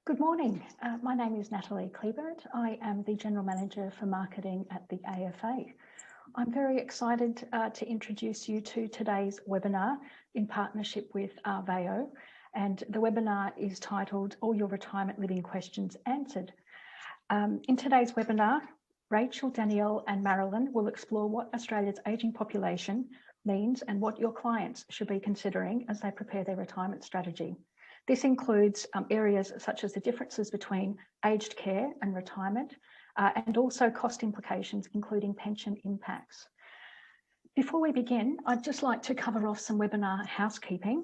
Good morning. My name is Natalie Klebert. I am the General Manager for Marketing at the AFA. I'm very excited to introduce you to today's webinar in partnership with Arveo, and the webinar is titled All Your Retirement Living Questions Answered. In today's webinar, Rachel, Danielle and Marilyn will explore what Australia's ageing population means and what your clients should be considering as they prepare their retirement strategy. This includes areas such as the differences between aged care and retirement, and also cost implications, including pension impacts. Before we begin, I'd just like to cover off some webinar housekeeping.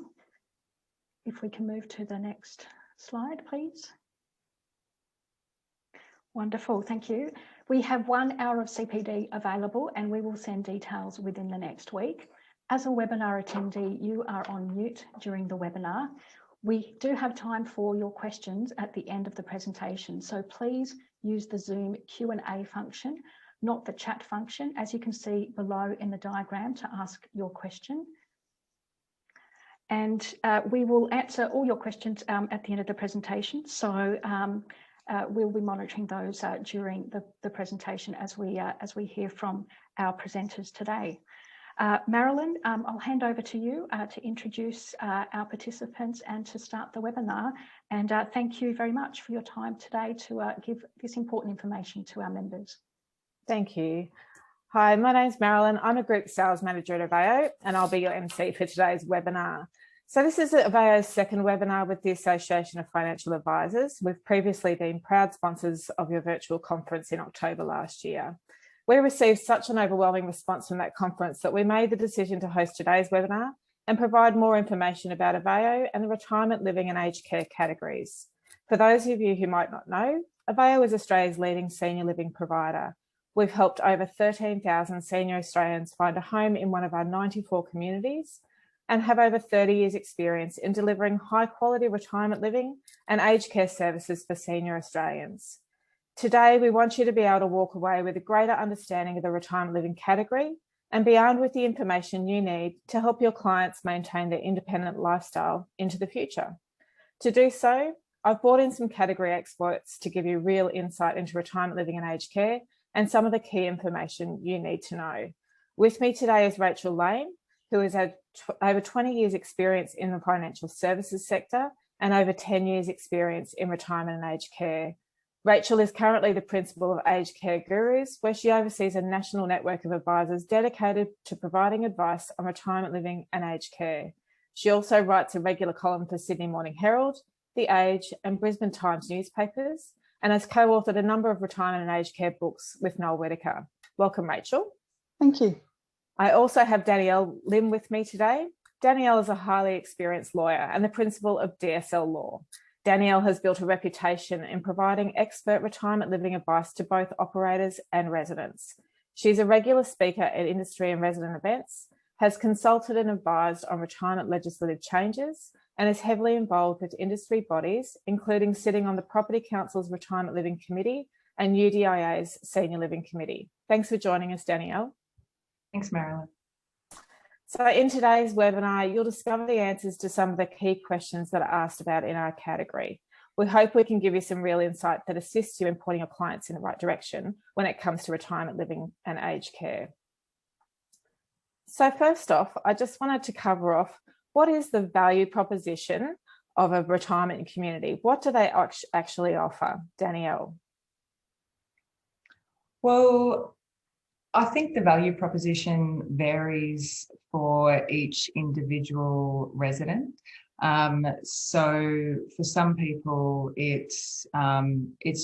If we can move to the next slide, please. Wonderful, thank you. We have 1 hour of CPD available and we will send details within the next week. As a webinar attendee, you are on mute during the webinar. We do have time for your questions at the end of the presentation, so please use the Zoom Q&A function, not the chat function, as you can see below in the diagram, to ask your question. And we will answer all your questions at the end of the presentation, so we'll be monitoring those during the presentation as we hear from our presenters today. Marilyn, I'll hand over to you to introduce our participants and to start the webinar. And thank you very much for your time today to give this important information to our members. Thank you. Hi, my name's Marilyn. I'm a Group Sales Manager at Arveo and I'll be your MC for today's webinar. So this is Arveo's second webinar with the Association of Financial Advisors. We've previously been proud sponsors of your virtual conference in October last year. We received such an overwhelming response from that conference that we made the decision to host today's webinar and provide more information about Arveo and the retirement living and aged care categories. For those of you who might not know, Arveo is Australia's leading senior living provider. We've helped over 13,000 senior Australians find a home in one of our 94 communities and have over 30 years experience in delivering high quality retirement living and aged care services for senior Australians. Today, we want you to be able to walk away with a greater understanding of the retirement living category and be armed with the information you need to help your clients maintain their independent lifestyle into the future. To do so, I've brought in some category experts to give you real insight into retirement living and aged care and some of the key information you need to know. With me today is Rachel Lane, who has had over 20 years experience in the financial services sector and over 10 years experience in retirement and aged care. Rachel is currently the principal of Aged Care Gurus, where she oversees a national network of advisors dedicated to providing advice on retirement living and aged care. She also writes a regular column for Sydney Morning Herald, The Age and Brisbane Times newspapers, and has co-authored a number of retirement and aged care books with Noel Whittaker. Welcome, Rachel. Thank you. I also have Danielle Lim with me today. Danielle is a highly experienced lawyer and the principal of DSL Law. Danielle has built a reputation in providing expert retirement living advice to both operators and residents. She's a regular speaker at industry and resident events, has consulted and advised on retirement legislative changes, and is heavily involved with industry bodies, including sitting on the Property Council's Retirement Living Committee and UDIA's Senior Living Committee. Thanks for joining us, Danielle. Thanks, Marilyn. So in today's webinar, you'll discover the answers to some of the key questions that are asked about in our category. We hope we can give you some real insight that assists you in pointing your clients in the right direction when it comes to retirement living and aged care. So first off, I just wanted to cover off what is the value proposition of a retirement community? What do they actually offer? Danielle? Well, I think the value proposition varies for each individual resident. So for some people, it's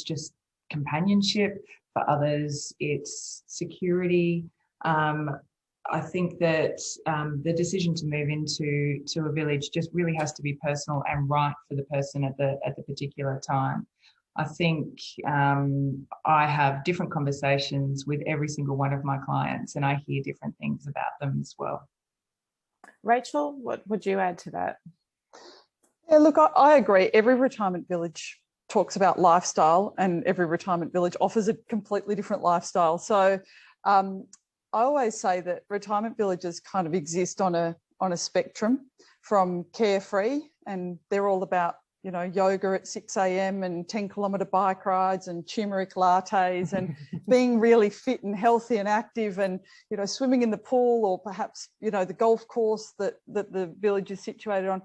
just companionship. For others, it's security. I think that the decision to move into a village just really has to be personal and right for the person at the particular time. I think I have different conversations with every single one of my clients and I hear different things about them as well. Rachel, what would you add to that? Yeah, look, I agree. Every retirement village talks about lifestyle and every retirement village offers a completely different lifestyle. So I always say that retirement villages kind of exist on a spectrum from carefree, and they're all about you know, yoga at 6 a.m. and 10-kilometre bike rides and turmeric lattes and being really fit and healthy and active and, you know, swimming in the pool or perhaps, you know, the golf course that the village is situated on.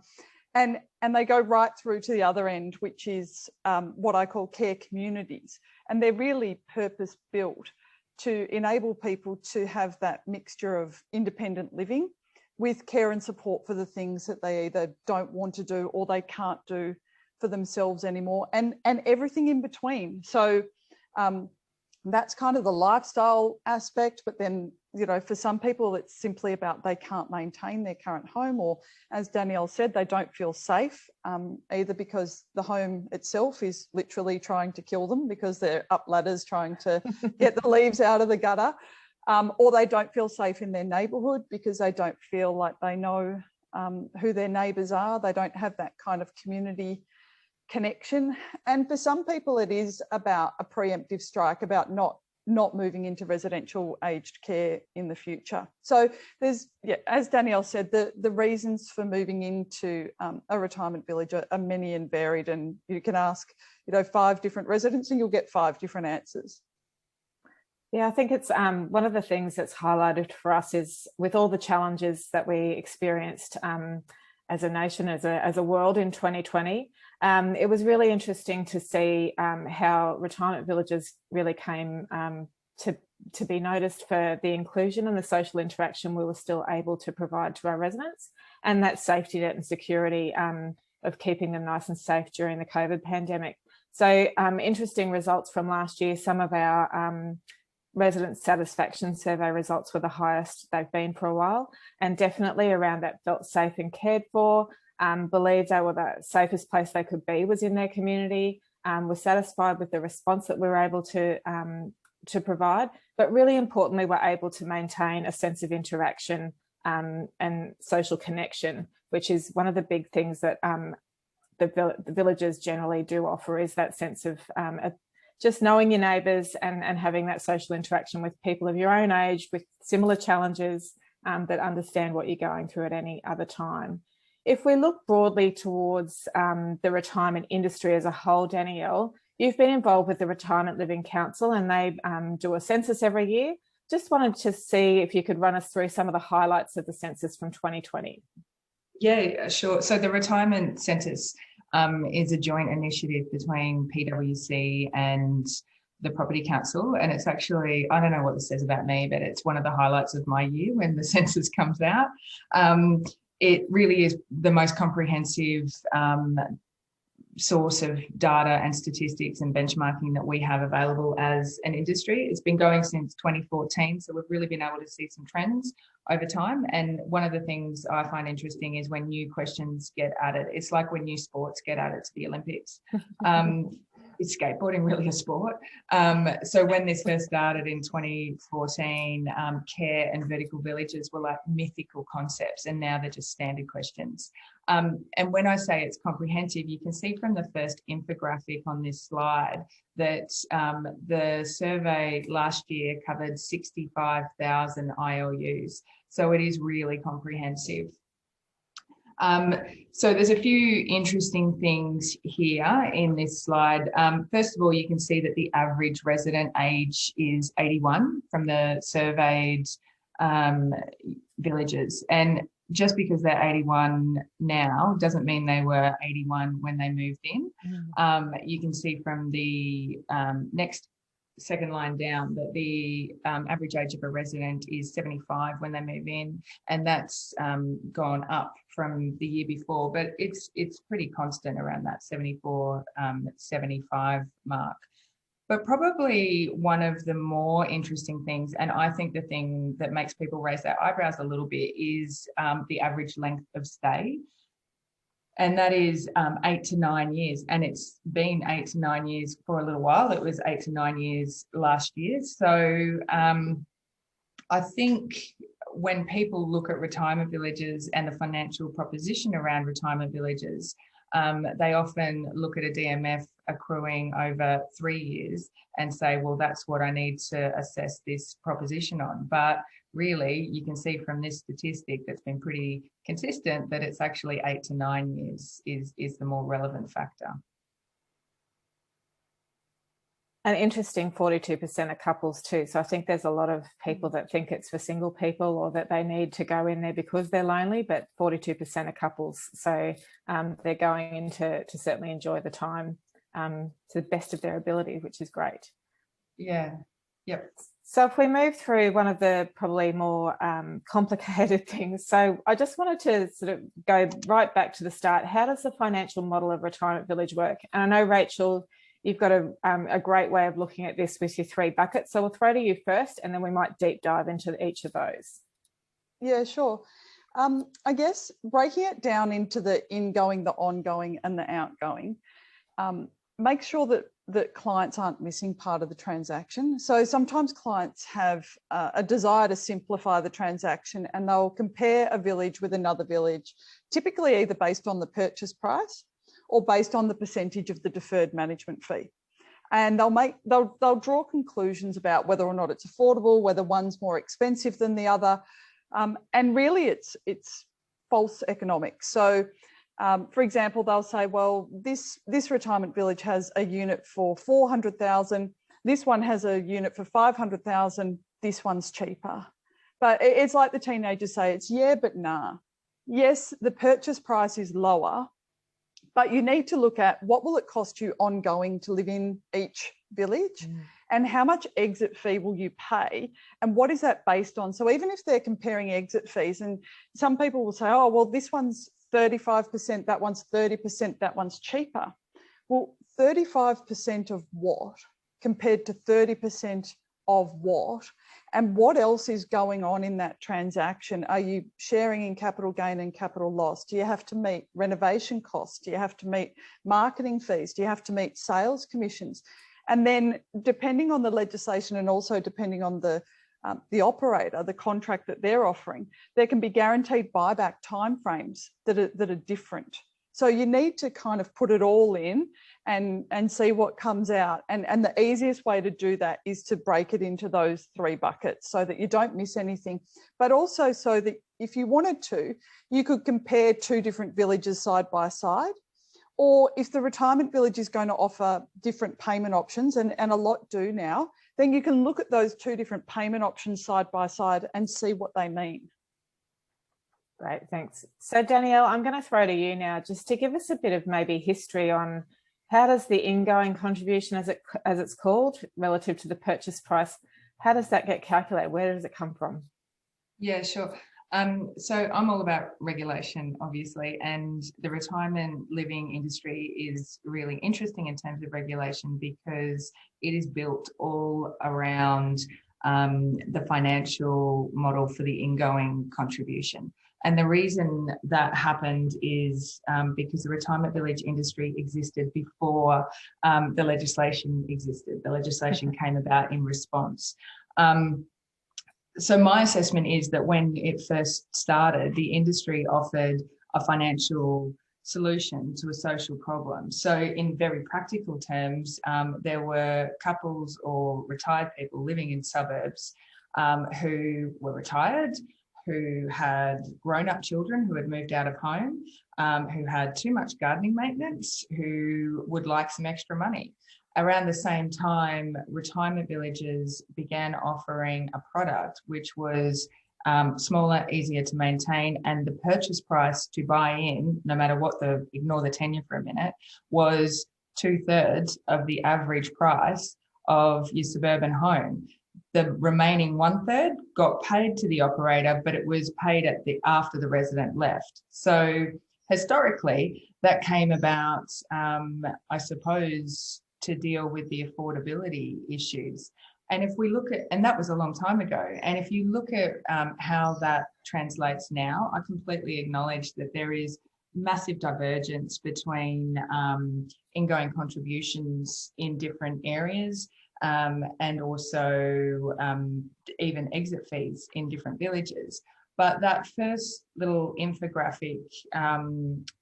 And they go right through to the other end, which is what I call care communities. And they're really purpose built to enable people to have that mixture of independent living with care and support for the things that they either don't want to do or they can't do for themselves anymore, and everything in between. So that's kind of the lifestyle aspect. But then, you know, for some people, it's simply about they can't maintain their current home, or as Danielle said, they don't feel safe, either because the home itself is literally trying to kill them because they're up ladders trying to get the leaves out of the gutter, or they don't feel safe in their neighbourhood because they don't feel like they know who their neighbours are. They don't have that kind of community connection. And for some people, it is about a preemptive strike, about not moving into residential aged care in the future. So there's, yeah, as Danielle said, the reasons for moving into a retirement village are many and varied, and you can ask, you know, 5 different residents and you'll get 5 different answers. Yeah, I think it's one of the things that's highlighted for us is with all the challenges that we experienced as a nation, as a world in 2020, it was really interesting to see how retirement villages really came to be noticed for the inclusion and the social interaction we were still able to provide to our residents, and that safety net and security of keeping them nice and safe during the COVID pandemic. So interesting results from last year. Some of our resident satisfaction survey results were the highest they've been for a while, and definitely around that felt safe and cared for, believed they were the safest place they could be was in their community, were satisfied with the response that we were able to provide, but really importantly were able to maintain a sense of interaction and social connection, which is one of the big things that the villages generally do offer, is that sense of just knowing your neighbours and having that social interaction with people of your own age with similar challenges that understand what you're going through at any other time. If we look broadly towards the retirement industry as a whole, Danielle, you've been involved with the Retirement Living Council, and they do a census every year. Just wanted to see if you could run us through some of the highlights of the census from 2020. Yeah, sure. So the retirement census is a joint initiative between PwC and the Property Council. And it's actually, I don't know what this says about me, but it's one of the highlights of my year when the census comes out. It really is the most comprehensive source of data and statistics and benchmarking that we have available as an industry. It's been going since 2014, so we've really been able to see some trends over time. And one of the things I find interesting is when new questions get added. It's like when new sports get added to the Olympics. Is skateboarding really a sport? So when this first started in 2014, care and vertical villages were like mythical concepts, and now they're just standard questions. And when I say it's comprehensive, you can see from the first infographic on this slide that the survey last year covered 65,000 ILUs. So it is really comprehensive. So there's a few interesting things here in this slide. First of all, you can see that the average resident age is 81 from the surveyed villages. And just because they're 81 now doesn't mean they were 81 when they moved in. You can see from the second line down that the average age of a resident is 75 when they move in, and that's gone up from the year before, but it's pretty constant around that 74, 75 mark. But probably one of the more interesting things, and I think the thing that makes people raise their eyebrows a little bit, is the average length of stay. And that is 8 to 9 years. And it's been 8 to 9 years for a little while. It was 8 to 9 years last year. So I think when people look at retirement villages and the financial proposition around retirement villages, they often look at a DMF accruing over 3 years and say, well, that's what I need to assess this proposition on. But really, you can see from this statistic that's been pretty consistent that it's actually 8 to 9 years is the more relevant factor. An interesting 42% of couples too. So I think there's a lot of people that think it's for single people or that they need to go in there because they're lonely, but 42% of couples. So they're going in to certainly enjoy the time to the best of their ability, which is great. Yeah. Yep. So if we move through one of the probably more complicated things, so I just wanted to sort of go right back to the start. How does the financial model of Retirement Village work? And I know, Rachel, you've got a great way of looking at this with your 3 buckets. So we'll throw to you first, and then we might deep dive into each of those. Yeah, sure. I guess breaking it down into the ingoing, the ongoing, and the outgoing, make sure that clients aren't missing part of the transaction. So sometimes clients have a desire to simplify the transaction, and they'll compare a village with another village, typically either based on the purchase price or based on the percentage of the deferred management fee. And they'll draw conclusions about whether or not it's affordable, whether one's more expensive than the other. And really it's false economics. So for example, they'll say, well, this retirement village has a unit for 400,000. This one has a unit for 500,000. This one's cheaper. But it's like the teenagers say, it's yeah, but nah. Yes, the purchase price is lower, but you need to look at what will it cost you ongoing to live in each village and how much exit fee will you pay and what is that based on? So even if they're comparing exit fees, and some people will say, oh, well, this one's 35%, that one's 30%, that one's cheaper. Well, 35% of what compared to 30% of what? And what else is going on in that transaction? Are you sharing in capital gain and capital loss? Do you have to meet renovation costs? Do you have to meet marketing fees? Do you have to meet sales commissions? And then depending on the legislation and also depending on the operator, the contract that they're offering, there can be guaranteed buyback timeframes that are different. So you need to kind of put it all in and see what comes out. And the easiest way to do that is to break it into those 3 buckets so that you don't miss anything, but also so that if you wanted to, you could compare 2 different villages side by side. Or if the retirement village is going to offer different payment options, and a lot do now, then you can look at those 2 different payment options side by side and see what they mean. Great, thanks. So Danielle, I'm going to throw to you now just to give us a bit of maybe history on how does the ingoing contribution, as it's called, relative to the purchase price, how does that get calculated? Where does it come from? Yeah, sure. So I'm all about regulation, obviously, and the retirement living industry is really interesting in terms of regulation because it is built all around the financial model for the ingoing contribution. And the reason that happened is because the retirement village industry existed before the legislation existed. The legislation came about in response. So my assessment is that when it first started, the industry offered a financial solution to a social problem. So in very practical terms, there were couples or retired people living in suburbs who were retired, who had grown-up children who had moved out of home, who had too much gardening maintenance, who would like some extra money. Around the same time, retirement villages began offering a product which was smaller, easier to maintain, and the purchase price to buy in, no matter what ignore the tenure for a minute, was 2/3 of the average price of your suburban home. The remaining 1/3 got paid to the operator, but it was paid after the resident left. So historically, that came about, I suppose, to deal with the affordability issues. And if we look at, and that was a long time ago, and if you look at how that translates now, I completely acknowledge that there is massive divergence between ingoing contributions in different areas and also even exit fees in different villages. But that first little infographic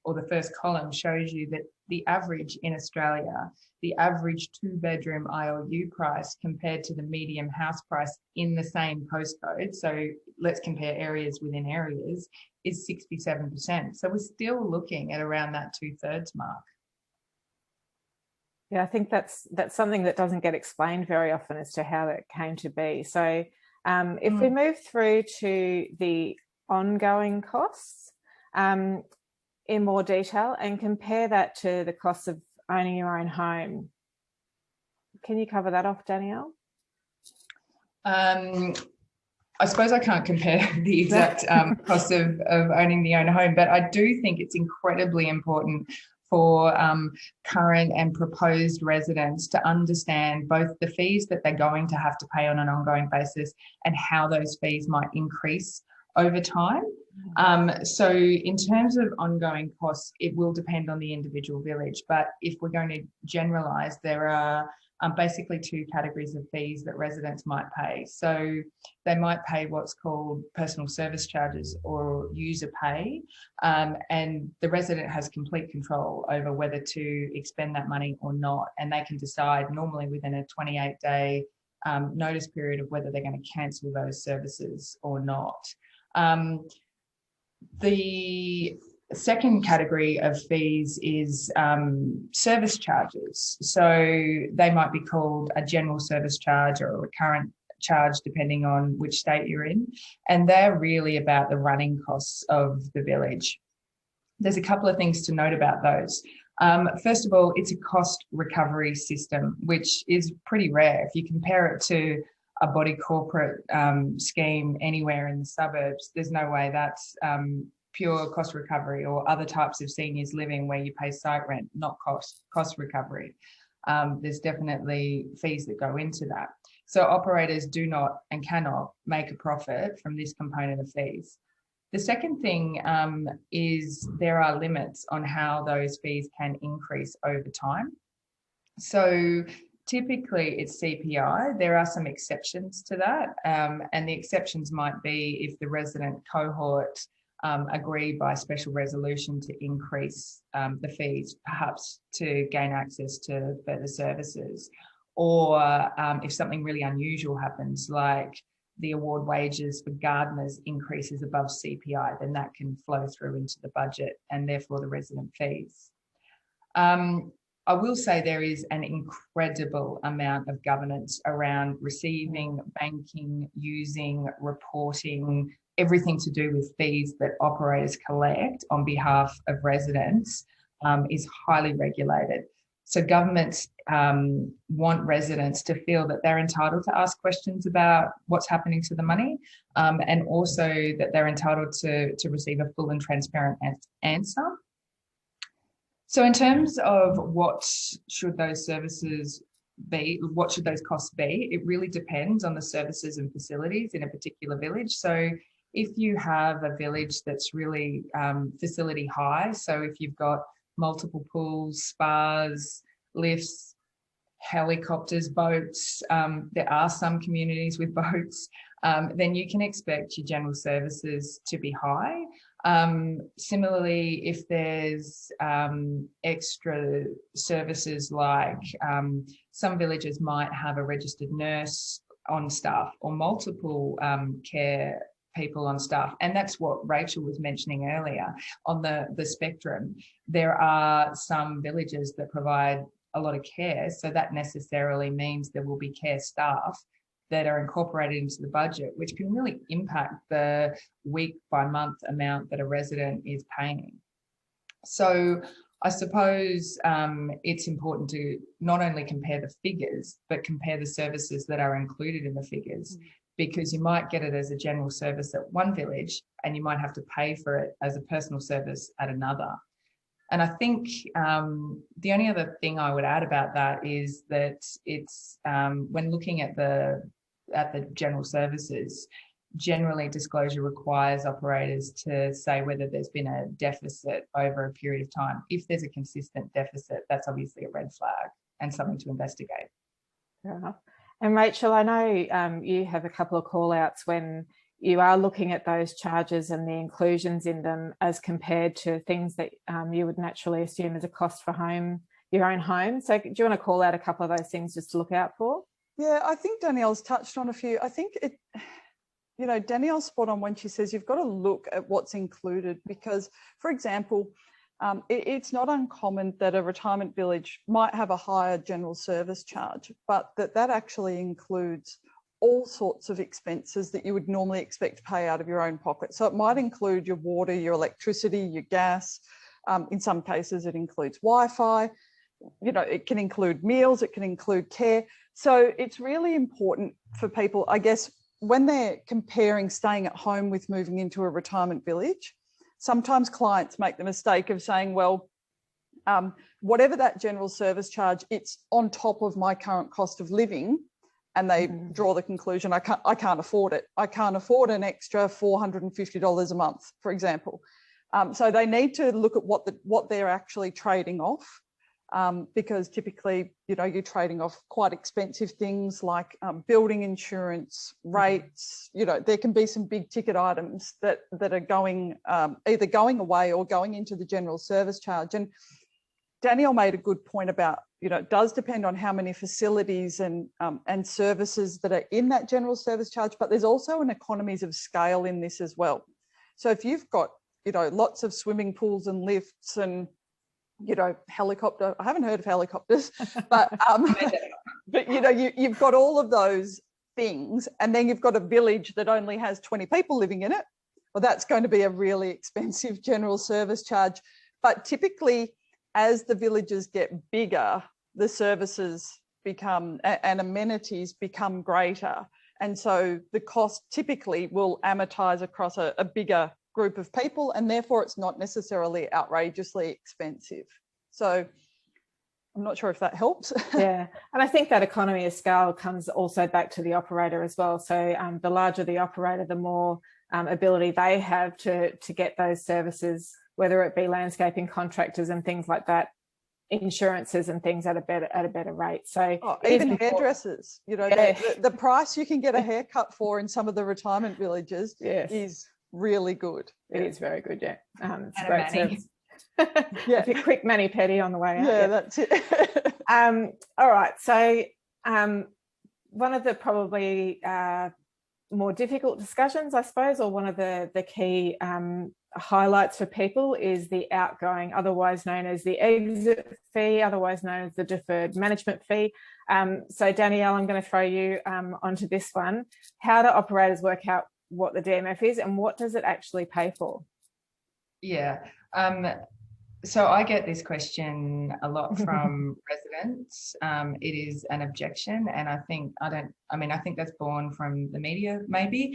or the first column shows you that the average in Australia, the average 2-bedroom ILU price compared to the median house price in the same postcode, so let's compare areas within areas, is 67%. So we're still looking at around that 2/3 mark. Yeah, I think that's something that doesn't get explained very often as to how that came to be. So if we move through to the ongoing costs in more detail and compare that to the costs of owning your own home, can you cover that off, Danielle? I suppose I can't compare the exact cost of owning the own home, but I do think it's incredibly important for current and proposed residents to understand both the fees that they're going to have to pay on an ongoing basis and how those fees might increase over time. So in terms of ongoing costs, it will depend on the individual village, but if we're going to generalize, there are basically 2 categories of fees that residents might pay. So they might pay what's called personal service charges or user pay, and the resident has complete control over whether to expend that money or not, and they can decide normally within a 28-day notice period of whether they're going to cancel those services or not. The second category of fees is service charges. So they might be called a general service charge or a recurrent charge, depending on which state you're in. And they're really about the running costs of the village. There's a couple of things to note about those. First of all, it's a cost recovery system, which is pretty rare. If you compare it to a body corporate scheme anywhere in the suburbs, there's no way that's pure cost recovery, or other types of seniors living where you pay site rent, not cost recovery. There's definitely fees that go into that. So operators do not and cannot make a profit from this component of fees. The second thing is there are limits on how those fees can increase over time. So typically it's CPI. There are some exceptions to that, and the exceptions might be if the resident cohort agree by special resolution to increase the fees, perhaps to gain access to further services, or if something really unusual happens, like the award wages for gardeners increases above CPI, then that can flow through into the budget and therefore the resident fees. I will say there is an incredible amount of governance around receiving, banking, using, reporting, everything to do with fees that operators collect on behalf of residents is highly regulated. So governments want residents to feel that they're entitled to ask questions about what's happening to the money, and also that they're entitled to receive a full and transparent answer. So in terms of what should those services be, what should those costs be, it really depends on the services and facilities in a particular village. So if you have a village that's really facility high, so if you've got multiple pools, spas, lifts, helicopters, boats, there are some communities with boats, then you can expect your general services to be high. Similarly, if there's extra services, like some villages might have a registered nurse on staff or multiple care people on staff, and that's what Rachel was mentioning earlier on the spectrum. There are some villages that provide a lot of care, so that necessarily means there will be care staff that are incorporated into the budget, which can really impact the week by month amount that a resident is paying. So I suppose it's important to not only compare the figures, but compare the services that are included in the figures, because you might get it as a general service at one village and you might have to pay for it as a personal service at another. And I think the only other thing I would add about that is that it's when looking at the general services, generally disclosure requires operators to say whether there's been a deficit over a period of time. If there's a consistent deficit, that's obviously a red flag and something to investigate. Fair enough. And Rachel, I know you have a couple of call outs when you are looking at those charges and the inclusions in them as compared to things that you would naturally assume as a cost for your own home. So do you want to call out a couple of those things just to look out for? Yeah, I think Danielle's touched on a few. I think Danielle's spot on when she says you've got to look at what's included, because, for example, it's not uncommon that a retirement village might have a higher general service charge, but that actually includes all sorts of expenses that you would normally expect to pay out of your own pocket. So it might include your water, your electricity, your gas. In some cases, it includes Wi-Fi. It can include meals, it can include care. So it's really important for people, I guess, when they're comparing staying at home with moving into a retirement village. Sometimes clients make the mistake of saying, well, whatever that general service charge, it's on top of my current cost of living. And they draw the conclusion, I can't afford it. I can't afford an extra $450 a month, for example. So they need to look at what they're actually trading off, because typically, you're trading off quite expensive things like building insurance, rates. There can be some big ticket items that are going either going away or going into the general service charge. And Danielle made a good point about, it does depend on how many facilities and services that are in that general service charge, but there's also an economies of scale in this as well. So if you've got, lots of swimming pools and lifts and, helicopter, I haven't heard of helicopters, but, you've got all of those things, and then you've got a village that only has 20 people living in it. Well, that's going to be a really expensive general service charge. But typically, as the villages get bigger, the services become and amenities become greater. And so the cost typically will amortize across a bigger group of people, and therefore it's not necessarily outrageously expensive. So I'm not sure if that helps. Yeah, and I think that economy of scale comes also back to the operator as well. So the larger the operator, the more ability they have to get those services, whether it be landscaping contractors and things like that, insurances and things at a better rate. So even hairdressers, the price you can get a haircut for in some of the retirement villages is really good. It is very good, yeah. It's and a great service. Yeah, a quick mani-pedi on the way out. Yeah, that's it. All right, so one of the probably more difficult discussions, I suppose, or one of the key highlights for people is the outgoing, otherwise known as the exit fee, otherwise known as the deferred management fee. So Danielle, I'm going to throw you onto this one. How do operators work out what the DMF is, and what does it actually pay for? Yeah. So I get this question a lot from residents. It is an objection, and I think that's born from the media, maybe.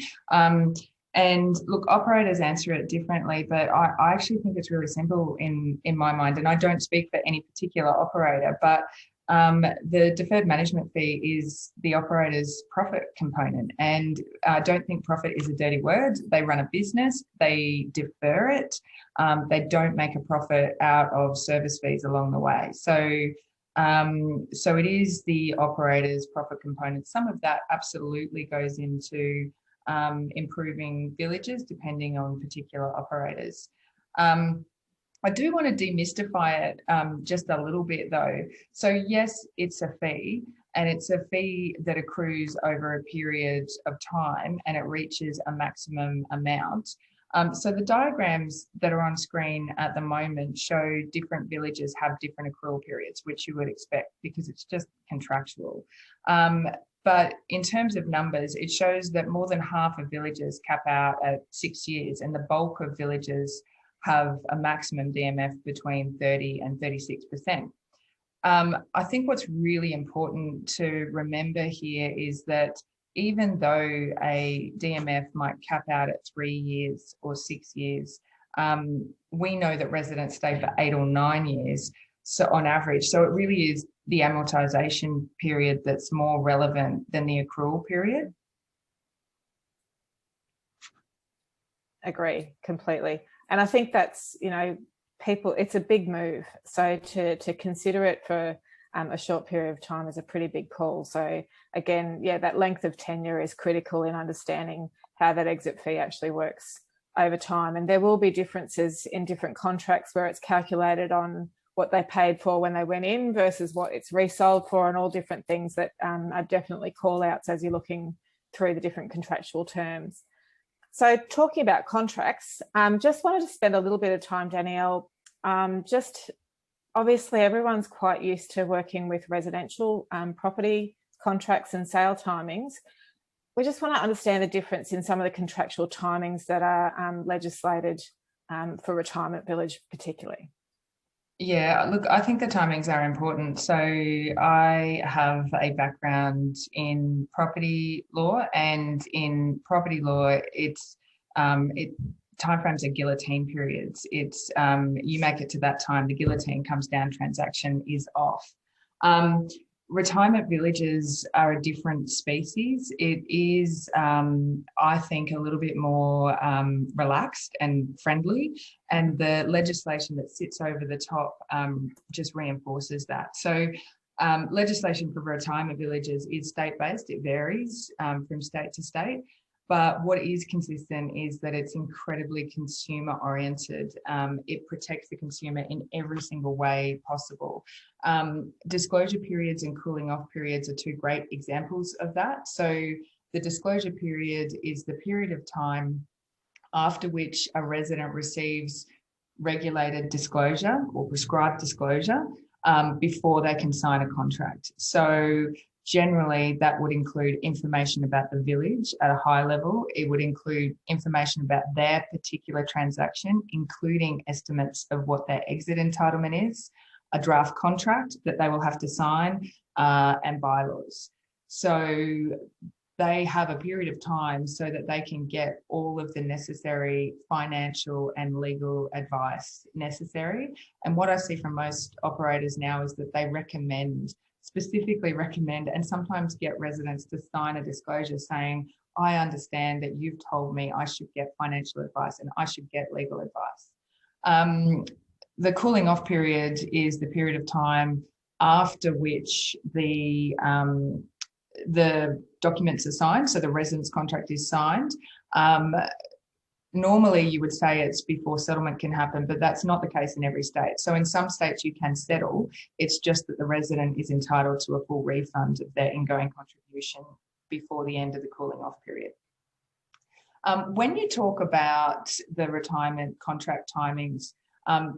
And look, operators answer it differently, but I actually think it's really simple in my mind. And I don't speak for any particular operator, but the deferred management fee is the operator's profit component. And I don't think profit is a dirty word. They run a business, they defer it. They don't make a profit out of service fees along the way. So it is the operator's profit component. Some of that absolutely goes into improving villages, depending on particular operators. I do want to demystify it just a little bit, though. So yes, it's a fee, and it's a fee that accrues over a period of time, and it reaches a maximum amount. So the diagrams that are on screen at the moment show different villages have different accrual periods, which you would expect because it's just contractual. But in terms of numbers, it shows that more than half of villages cap out at 6 years, and the bulk of villages have a maximum DMF between 30 and 36%. I think what's really important to remember here is that even though a DMF might cap out at 3 years or 6 years, we know that residents stay for 8 or 9 years, so on average. So it really is the amortization period that's more relevant than the accrual period. Agree completely. And I think that's, people, it's a big move. So to consider it for a short period of time is a pretty big call. So again, yeah, that length of tenure is critical in understanding how that exit fee actually works over time. And there will be differences in different contracts where it's calculated on what they paid for when they went in versus what it's resold for, and all different things that are definitely call outs as you're looking through the different contractual terms. So talking about contracts, just wanted to spend a little bit of time, Danielle, just obviously everyone's quite used to working with residential property contracts and sale timings. We just want to understand the difference in some of the contractual timings that are legislated for retirement village particularly. Yeah, look, I think the timings are important. So I have a background in property law, and in property law, timeframes are guillotine periods. It's you make it to that time, the guillotine comes down, transaction is off. Retirement villages are a different species. It is, I think, a little bit more relaxed and friendly, and the legislation that sits over the top just reinforces that. So legislation for retirement villages is state-based. It varies from state to state. But what is consistent is that it's incredibly consumer-oriented. It protects the consumer in every single way possible. Disclosure periods and cooling off periods are two great examples of that. So the disclosure period is the period of time after which a resident receives regulated disclosure or prescribed disclosure before they can sign a contract. So generally, that would include information about the village at a high level. It would include information about their particular transaction, including estimates of what their exit entitlement is, a draft contract that they will have to sign, and bylaws. So they have a period of time so that they can get all of the necessary financial and legal advice necessary. And what I see from most operators now is that they specifically recommend and sometimes get residents to sign a disclosure saying, I understand that you've told me I should get financial advice and I should get legal advice. The cooling off period is the period of time after which the documents are signed, so the residence contract is signed. Normally, you would say it's before settlement can happen, but that's not the case in every state. So in some states, you can settle. It's just that the resident is entitled to a full refund of their ingoing contribution before the end of the cooling off period. When you talk about the retirement contract timings,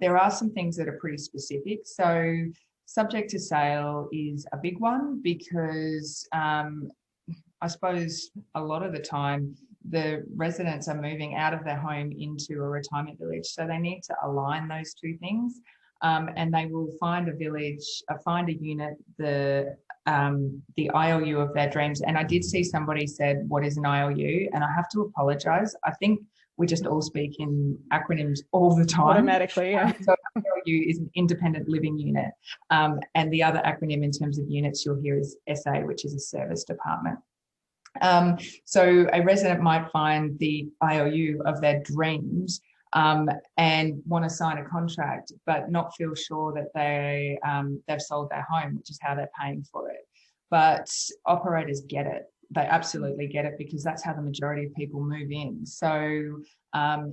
there are some things that are pretty specific. So subject to sale is a big one because I suppose a lot of the time, the residents are moving out of their home into a retirement village. So they need to align those two things. And they will find find a unit, the ILU of their dreams. And I did see somebody said, what is an ILU? And I have to apologize. I think we just all speak in acronyms all the time. Automatically, yeah. So ILU is an independent living unit. And the other acronym in terms of units you'll hear is SA, which is a service department. So a resident might find the IOU of their dreams and want to sign a contract, but not feel sure that they've sold their home, which is how they're paying for it. But operators get it. They absolutely get it because that's how the majority of people move in. So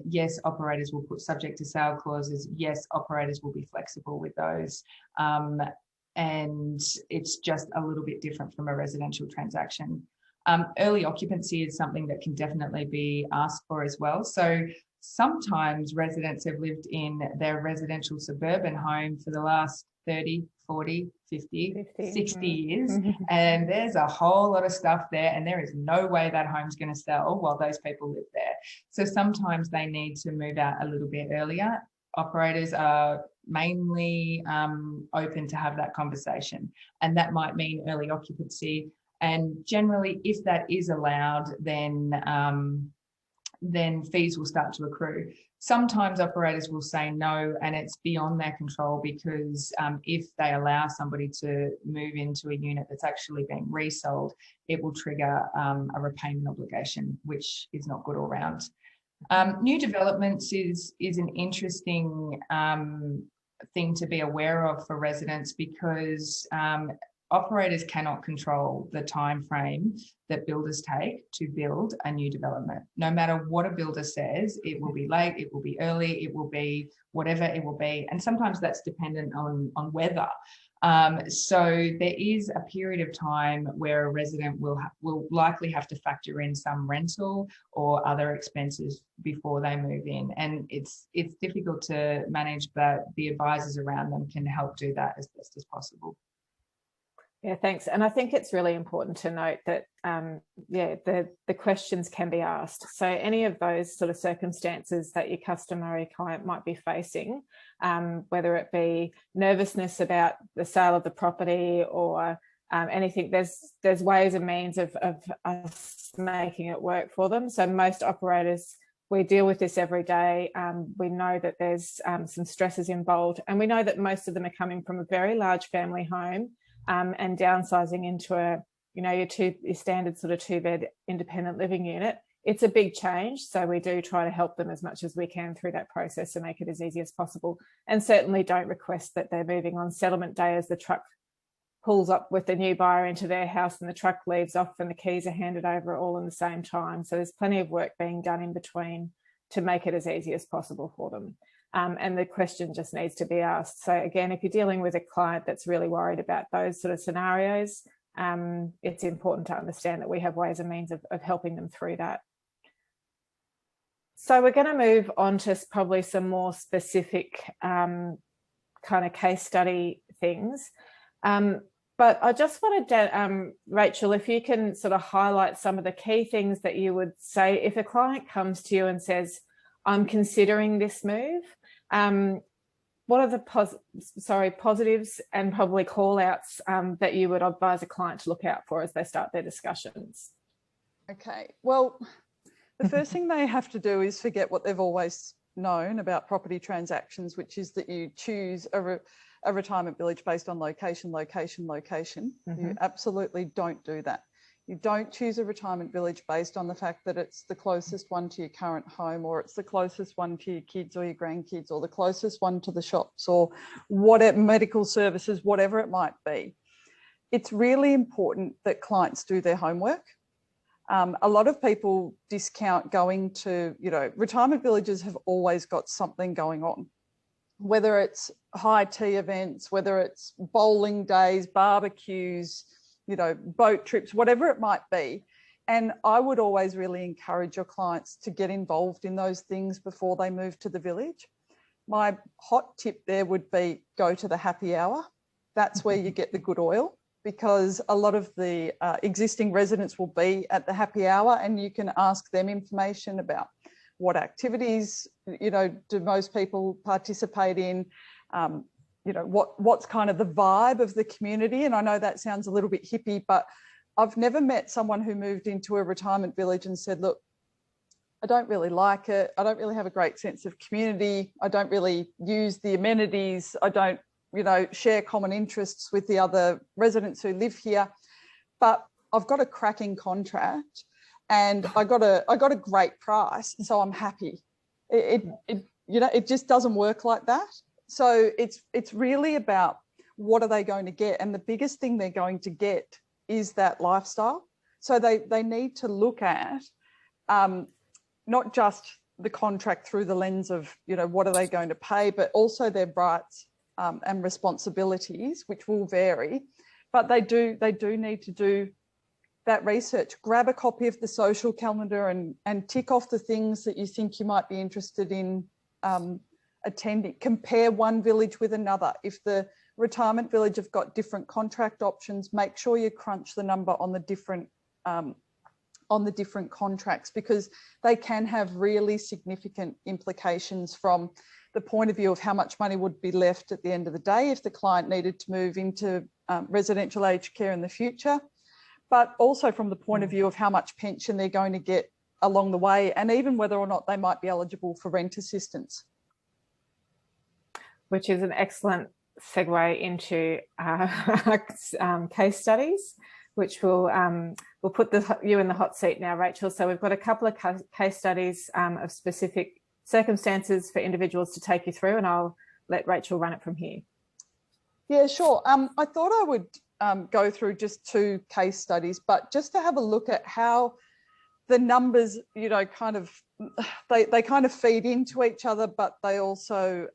yes, operators will put subject to sale clauses. Yes, operators will be flexible with those. And it's just a little bit different from a residential transaction. Early occupancy is something that can definitely be asked for as well. So sometimes residents have lived in their residential suburban home for the last 30, 40, 50, 60 years. And there's a whole lot of stuff there and there is no way that home's going to sell while those people live there. So sometimes they need to move out a little bit earlier. Operators are mainly open to have that conversation. And that might mean early occupancy. And generally, if that is allowed, then fees will start to accrue. Sometimes operators will say no, and it's beyond their control because if they allow somebody to move into a unit that's actually being resold, it will trigger a repayment obligation, which is not good all round. New developments is an interesting thing to be aware of for residents because operators cannot control the time frame that builders take to build a new development. No matter what a builder says, it will be late, it will be early, it will be whatever it will be. And sometimes that's dependent on weather. So there is a period of time where a resident will likely have to factor in some rental or other expenses before they move in. And it's difficult to manage, but the advisors around them can help do that as best as possible. Yeah, thanks. And I think it's really important to note that, the questions can be asked. So any of those sort of circumstances that your customary client might be facing, whether it be nervousness about the sale of the property or anything, there's ways and means of us making it work for them. So most operators, we deal with this every day. We know that there's some stresses involved, and we know that most of them are coming from a very large family home. And downsizing into your standard sort of 2-bed independent living unit. It's a big change. So we do try to help them as much as we can through that process and make it as easy as possible. And certainly don't request that they're moving on settlement day as the truck pulls up with the new buyer into their house and the truck leaves off and the keys are handed over all in the same time. So there's plenty of work being done in between to make it as easy as possible for them. And the question just needs to be asked. So again, if you're dealing with a client that's really worried about those sort of scenarios, it's important to understand that we have ways and means of helping them through that. So we're going to move on to probably some more specific kind of case study things. But I just wanted to, Rachel, if you can sort of highlight some of the key things that you would say if a client comes to you and says, I'm considering this move. What are the positives and probably call outs that you would advise a client to look out for as they start their discussions? Okay, well, the first thing they have to do is forget what they've always known about property transactions, which is that you choose a retirement village based on location, location, location. Mm-hmm. You absolutely don't do that. You don't choose a retirement village based on the fact that it's the closest one to your current home, or it's the closest one to your kids or your grandkids, or the closest one to the shops, or whatever, medical services, whatever it might be. It's really important that clients do their homework. A lot of people discount going to, retirement villages have always got something going on, whether it's high tea events, whether it's bowling days, barbecues, boat trips, whatever it might be. And I would always really encourage your clients to get involved in those things before they move to the village. My hot tip there would be go to the happy hour. That's where you get the good oil, because a lot of the existing residents will be at the happy hour, and you can ask them information about what activities, do most people participate in, what's kind of the vibe of the community. And I know that sounds a little bit hippie, but I've never met someone who moved into a retirement village and said, look, I don't really like it. I don't really have a great sense of community. I don't really use the amenities. I don't, share common interests with the other residents who live here. But I've got a cracking contract and I got a great price, so I'm happy. It just doesn't work like that. So it's really about what are they going to get, and the biggest thing they're going to get is that lifestyle. So they need to look at not just the contract through the lens of what are they going to pay, but also their rights and responsibilities, which will vary. But they do need to do that research. Grab a copy of the social calendar and tick off the things that you think you might be interested in attending. Compare one village with another. If the retirement village have got different contract options, make sure you crunch the number on the different contracts, because they can have really significant implications from the point of view of how much money would be left at the end of the day if the client needed to move into residential aged care in the future, but also from the point of view of how much pension they're going to get along the way, and even whether or not they might be eligible for rent assistance. Which is an excellent segue into case studies, which we'll put you in the hot seat now, Rachel. So we've got a couple of case studies of specific circumstances for individuals to take you through, and I'll let Rachel run it from here. Yeah, sure. I thought I would go through just 2 case studies, but just to have a look at how the numbers, you know, kind of, they kind of feed into each other, but they also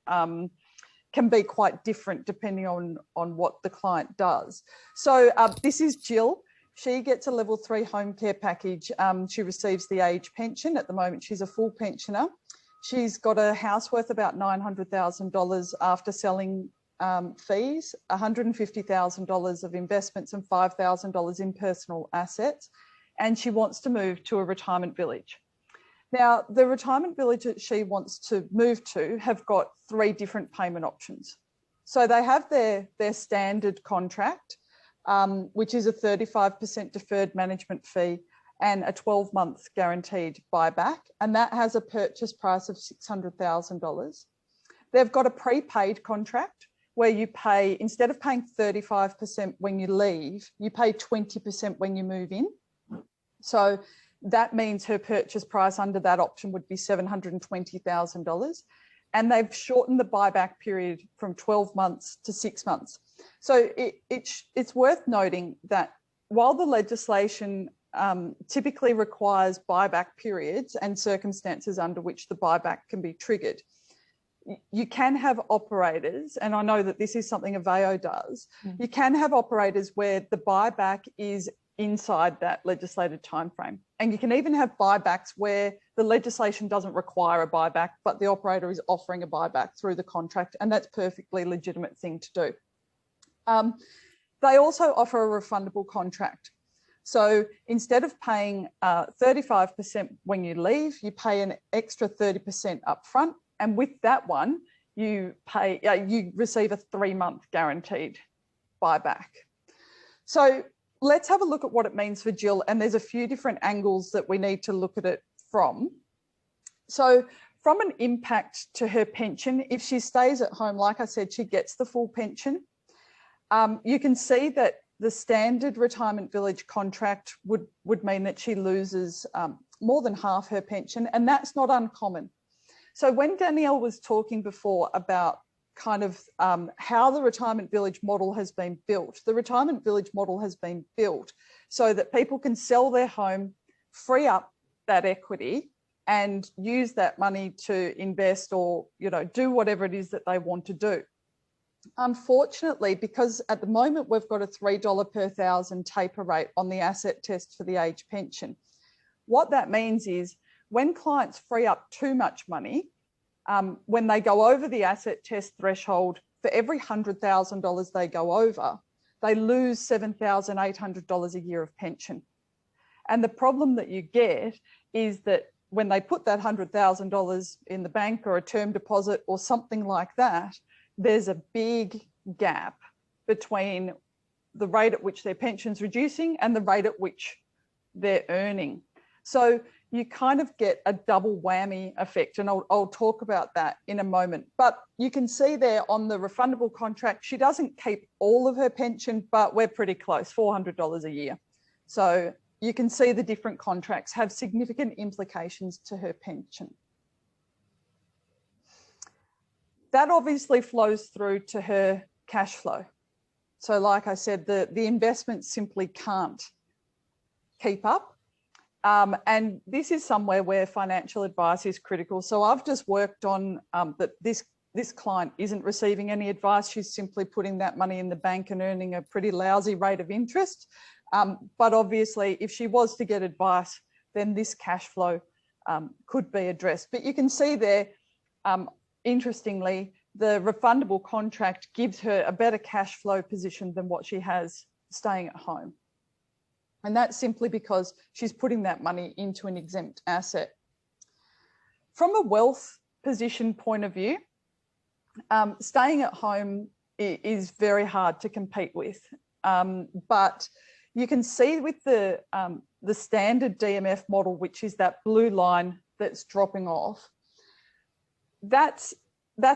can be quite different depending on what the client does. So this is Jill. She gets a level 3 home care package. She receives the age pension. At the moment, she's a full pensioner. She's got a house worth about $900,000 after selling fees, $150,000 of investments and $5,000 in personal assets. And she wants to move to a retirement village. Now, the retirement village that she wants to move to have got 3 different payment options. So they have their standard contract, which is a 35% deferred management fee and a 12-month guaranteed buyback. And that has a purchase price of $600,000. They've got a prepaid contract where you pay, instead of paying 35% when you leave, you pay 20% when you move in. So that means her purchase price under that option would be $720,000. And they've shortened the buyback period from 12 months to 6 months. So it's worth noting that while the legislation typically requires buyback periods and circumstances under which the buyback can be triggered, you can have operators, and I know that this is something Aveo does, you can have operators where the buyback is inside that legislated timeframe. And you can even have buybacks where the legislation doesn't require a buyback, but the operator is offering a buyback through the contract, and that's a perfectly legitimate thing to do. They also offer a refundable contract. So instead of paying 35% when you leave, you pay an extra 30% upfront, and with that one, you receive a 3-month guaranteed buyback. So let's have a look at what it means for Jill, and there's a few different angles that we need to look at it from. So from an impact to her pension, if she stays at home, like I said, she gets the full pension. You can see that the standard retirement village contract would mean that she loses more than half her pension, and that's not uncommon. So when Danielle was talking before about kind of how the retirement village model has been built, the retirement village model has been built so that people can sell their home, free up that equity, and use that money to invest or, you know, do whatever it is that they want to do. Unfortunately, because at the moment we've got a $3 per thousand taper rate on the asset test for the age pension, what that means is when clients free up too much money, when they go over the asset test threshold, for every $100,000 they go over, they lose $7,800 a year of pension. And the problem that you get is that when they put that $100,000 in the bank or a term deposit or something like that, there's a big gap between the rate at which their pension's reducing and the rate at which they're earning. So you kind of get a double whammy effect, and I'll talk about that in a moment. But you can see there on the refundable contract, she doesn't keep all of her pension, but we're pretty close, $400 a year. So you can see the different contracts have significant implications to her pension. That obviously flows through to her cash flow. So like I said, the investments simply can't keep up. And this is somewhere where financial advice is critical. So I've just worked on that this client isn't receiving any advice. She's simply putting that money in the bank and earning a pretty lousy rate of interest. But obviously, if she was to get advice, then this cash flow could be addressed. But you can see there, interestingly, the refundable contract gives her a better cash flow position than what she has staying at home. And that's simply because she's putting that money into an exempt asset. From a wealth position point of view, staying at home is very hard to compete with. But you can see with the standard DMF model, which is that blue line that's dropping off, that's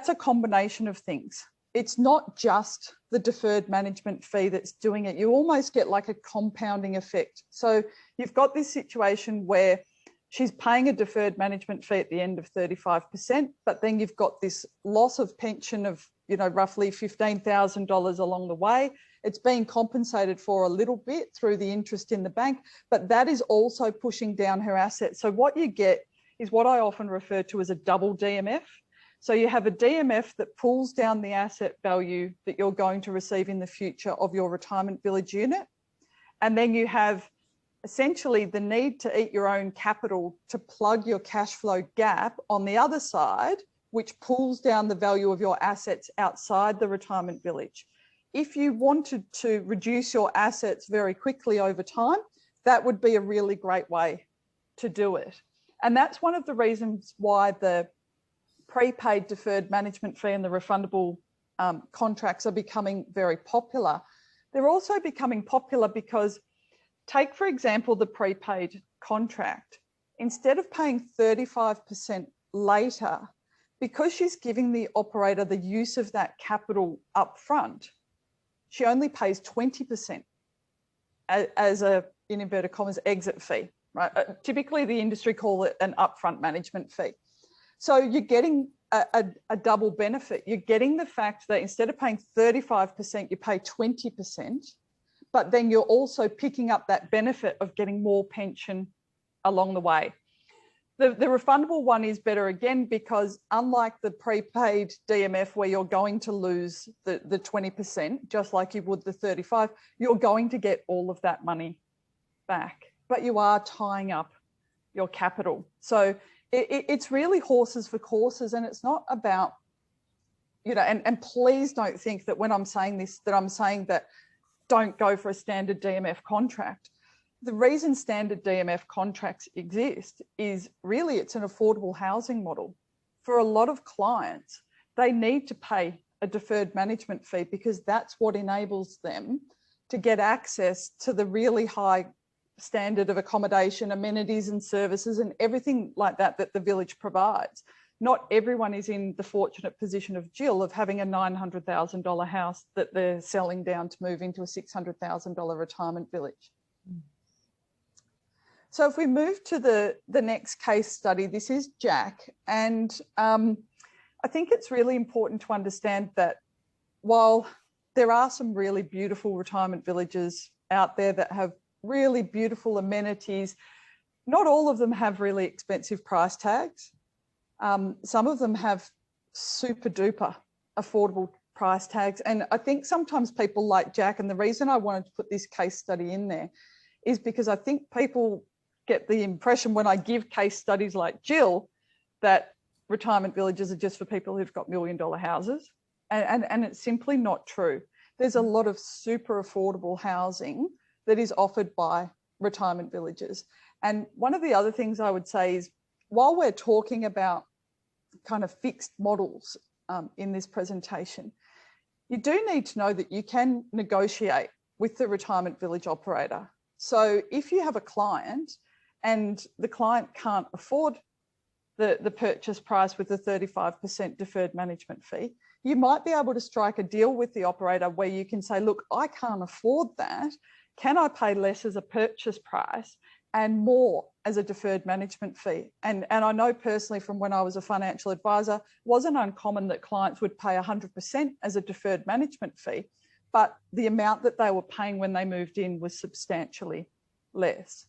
a combination of things. It's not just the deferred management fee that's doing it. You almost get like a compounding effect. So you've got this situation where she's paying a deferred management fee at the end of 35%, but then you've got this loss of pension of, you know, roughly $15,000 along the way. It's being compensated for a little bit through the interest in the bank, but that is also pushing down her assets. So what you get is what I often refer to as a double DMF. So you have a DMF that pulls down the asset value that you're going to receive in the future of your retirement village unit. And then you have essentially the need to eat your own capital to plug your cash flow gap on the other side, which pulls down the value of your assets outside the retirement village. If you wanted to reduce your assets very quickly over time, that would be a really great way to do it. And that's one of the reasons why the prepaid deferred management fee and the refundable contracts are becoming very popular. They're also becoming popular because, take for example the prepaid contract. Instead of paying 35% later, because she's giving the operator the use of that capital up front, she only pays 20% as a, in inverted commas, exit fee, right? Typically the industry call it an upfront management fee. So you're getting a double benefit. You're getting the fact that instead of paying 35%, you pay 20%, but then you're also picking up that benefit of getting more pension along the way. The refundable one is better again, because unlike the prepaid DMF where you're going to lose the 20%, just like you would the 35, you're going to get all of that money back, but you are tying up your capital. So it's really horses for courses, and it's not about, you know, and please don't think that when I'm saying this, that I'm saying that don't go for a standard DMF contract. The reason standard DMF contracts exist is really it's an affordable housing model. For a lot of clients, they need to pay a deferred management fee because that's what enables them to get access to the really high standard of accommodation, amenities and services and everything like that that the village provides. Not everyone is in the fortunate position of Jill of having a $900,000 house that they're selling down to move into a $600,000 retirement village. So if we move to the next case study, this is Jack. And I think it's really important to understand that while there are some really beautiful retirement villages out there that have really beautiful amenities, not all of them have really expensive price tags. Some of them have super duper affordable price tags. And I think sometimes people like Jack, and the reason I wanted to put this case study in there is because I think people get the impression when I give case studies like Jill that retirement villages are just for people who've got $1 million houses. And it's simply not true. There's a lot of super affordable housing that is offered by retirement villages. And one of the other things I would say is, while we're talking about kind of fixed models in this presentation, you do need to know that you can negotiate with the retirement village operator. So if you have a client and the client can't afford the purchase price with the 35% deferred management fee, you might be able to strike a deal with the operator where you can say, look, I can't afford that. Can I pay less as a purchase price and more as a deferred management fee? And I know personally from when I was a financial advisor, it wasn't uncommon that clients would pay 100% as a deferred management fee, but the amount that they were paying when they moved in was substantially less.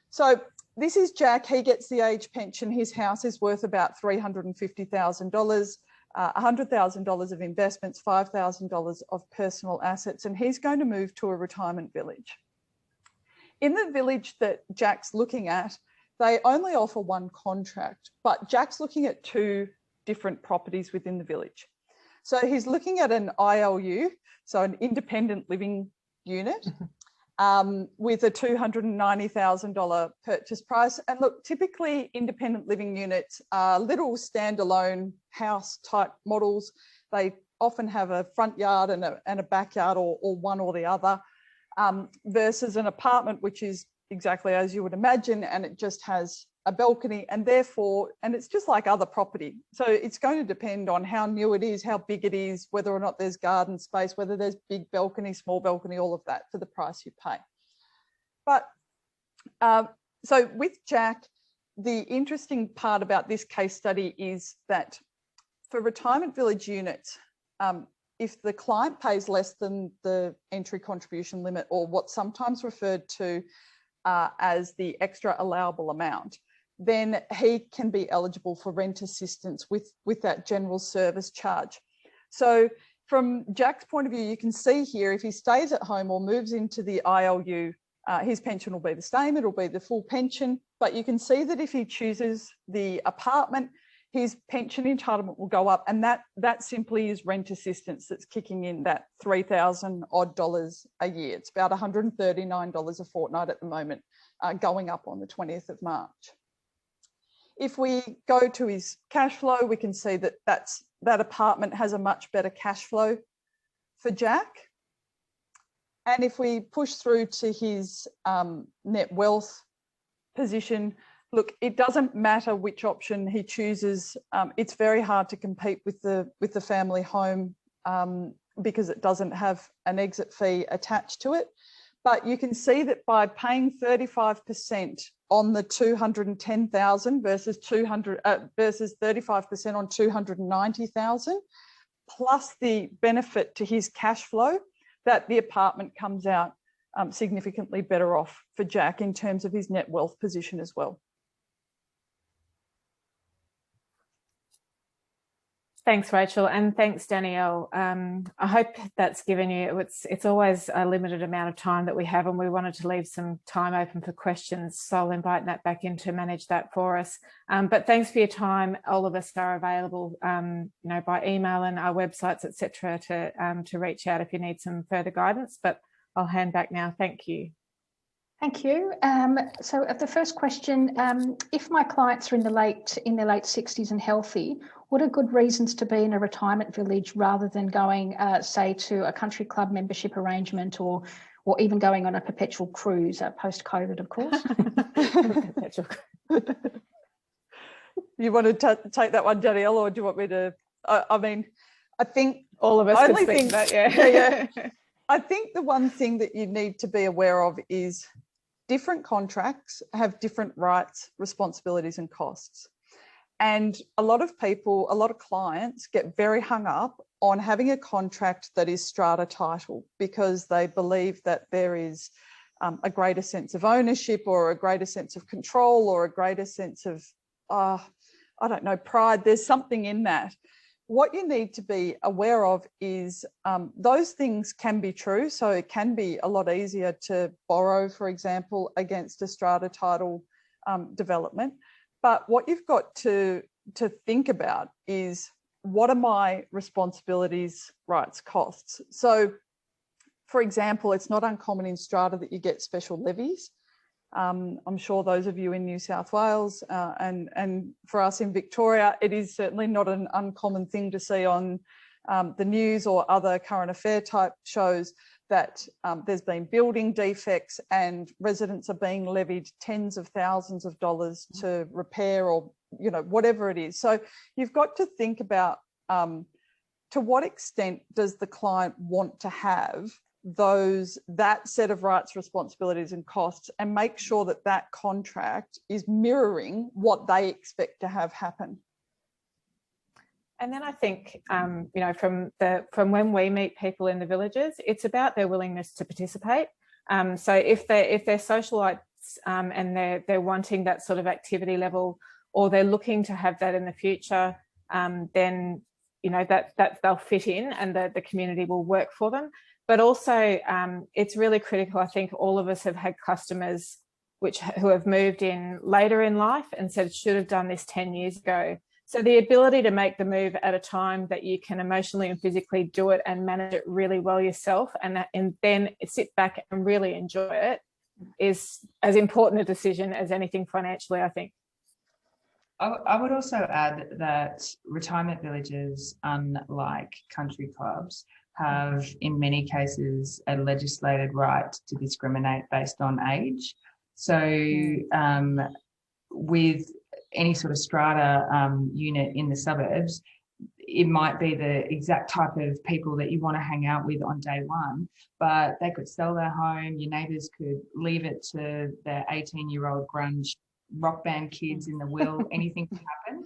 So this is Jack. He gets the age pension. His house is worth about $350,000, $100,000 of investments, $5,000 of personal assets, and he's going to move to a retirement village. In the village that Jack's looking at, they only offer one contract, but Jack's looking at two different properties within the village. So he's looking at an ILU, so an independent living unit, with a $290,000 purchase price. And look, typically independent living units are little standalone house type models. They often have a front yard and a backyard, or one or the other, versus an apartment, which is exactly as you would imagine, and it just has a balcony, and therefore, and it's just like other property. So it's going to depend on how new it is, how big it is, whether or not there's garden space, whether there's big balcony, small balcony, all of that for the price you pay. But so with Jack, the interesting part about this case study is that for retirement village units, if the client pays less than the entry contribution limit, or what's sometimes referred to as the extra allowable amount, then he can be eligible for rent assistance with that general service charge. So from Jack's point of view, you can see here, if he stays at home or moves into the ILU, his pension will be the same, it'll be the full pension, but you can see that if he chooses the apartment, his pension entitlement will go up, and that simply is rent assistance that's kicking in that $3,000 odd a year. It's about $139 a fortnight at the moment, going up on the 20th of March. If we go to his cash flow, we can see that that apartment has a much better cash flow for Jack. And if we push through to his net wealth position, look, it doesn't matter which option he chooses. It's very hard to compete with the family home because it doesn't have an exit fee attached to it. But you can see that by paying 35% on the 210,000 versus 35% on 290,000, plus the benefit to his cash flow, that the apartment comes out significantly better off for Jack in terms of his net wealth position as well. Thanks, Rachel, and thanks, Danielle. I hope that's given you, it's always a limited amount of time that we have, and we wanted to leave some time open for questions, so I'll invite Nat back in to manage that for us. But thanks for your time. All of us are available by email and our websites, etc., to reach out if you need some further guidance, but I'll hand back now. Thank you. Thank you. So the first question, if my clients are in their late 60s and healthy, what are good reasons to be in a retirement village rather than going, say, to a country club membership arrangement or even going on a perpetual cruise, post-COVID, of course? You want to take that one, Danielle, or do you want me to? I mean, I think all of us could speak that, yeah. I think the one thing that you need to be aware of is different contracts have different rights, responsibilities, and costs. And a lot of clients get very hung up on having a contract that is strata title because they believe that there is a greater sense of ownership or a greater sense of control or a greater sense of, pride. There's something in that. What you need to be aware of is those things can be true. So it can be a lot easier to borrow, for example, against a strata title development. But what you've got to think about is, what are my responsibilities, rights, costs? So, for example, it's not uncommon in strata that you get special levies. I'm sure those of you in New South Wales and for us in Victoria, it is certainly not an uncommon thing to see on the news or other current affair type shows that there's been building defects and residents are being levied tens of thousands of dollars to repair or, whatever it is. So you've got to think about to what extent does the client want to have that set of rights, responsibilities and costs, and make sure that that contract is mirroring what they expect to have happen. And then I think, from when we meet people in the villages, it's about their willingness to participate. So if they're socialites and they're wanting that sort of activity level, or they're looking to have that in the future, then that they'll fit in and the community will work for them. But also, it's really critical. I think all of us have had customers who have moved in later in life and said, should have done this 10 years ago. So the ability to make the move at a time that you can emotionally and physically do it and manage it really well yourself, and then sit back and really enjoy it, is as important a decision as anything financially, I think. I would also add that retirement villages, unlike country clubs, have in many cases a legislated right to discriminate based on age. So with any sort of strata unit in the suburbs, it might be the exact type of people that you want to hang out with on day one, but they could sell their home, your neighbours could leave it to their 18-year-old grunge rock band kids in the will, anything could happen.